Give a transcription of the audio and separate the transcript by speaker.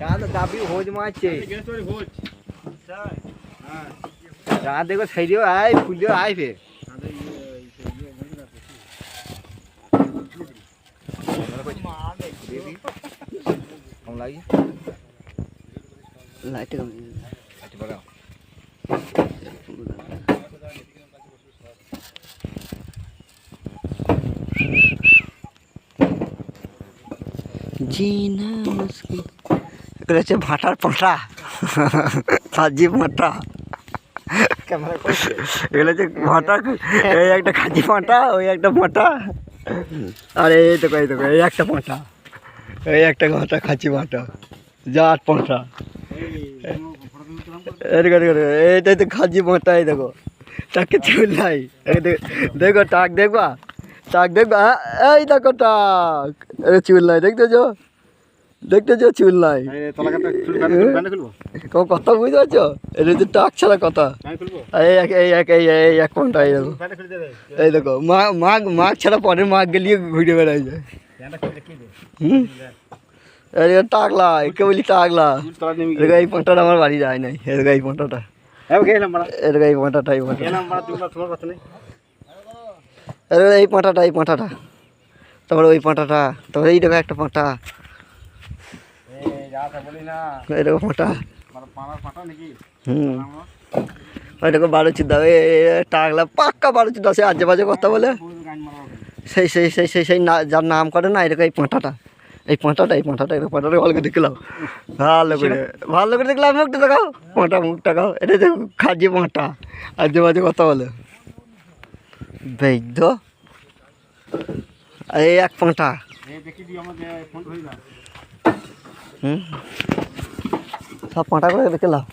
Speaker 1: चांद दाबी भोज मारছে चांद देखो छैरियो आए फुलियो आए फिर कम लगी लाइट कम लाइट बढ़ाओ जीना मुश्किल এগুলো হচ্ছে ভাটার পাঁটা সাজি পাঁটা এগুলো হচ্ছে ভাটা এই একটা খাজি পাঁটা ওই একটা পাঁটা আর এই দেখো এই একটা পাঁটা এই একটা ভাটা খাচি পাঁটা জাট পাঁটা এইটাই তো খাজি পাঁটা এই দেখো টাকে চুল নাই দেখো টাক দেখবা টাক দেখবা এই দেখো টাক চুল নাই দেখতেছো দেখতেছো চুল নাই কথা বুঝতে পারছো এটা হচ্ছে টাক ছাড়া কথা এই এক ঘন্টা এই দেখো এই দেখো মাঘ ছাড়া পরের মাঘ গেলিয়ে ঘুরে বেড়াই যায় টাকলা কে বলি টাকলা এরকম এই পাঁটাটা আমার বাড়ি যায় নাই এরকম এই পাঁটাটা এরকম এই পাঁটাটা এই পাঁটাটা এই পাঁটাটা তারপরে ওই পাঁটাটা তারপরে এই দেখো একটা পাঁটা এরকম পাঁটা ওই দেখো বারোচুদা টাকলা পাক্কা বারোচুদা সে আজে বাজে কথা বলে সেই সেই সেই সেই সেই যার নাম করে না এরকম এই পাঁটাটা এই পাঁটাটা এরকম পাঁটাটা ভালো করে দেখলাম ভালো করে দেখলাম মুখটা দেখাও পাঁটা মুখটা খাও এটা দেখো খাজি পাঁটা আজে বাজে কথা বলে বৈদ্য এই এক পাঁটা সব পাঁটা করে দেখলাম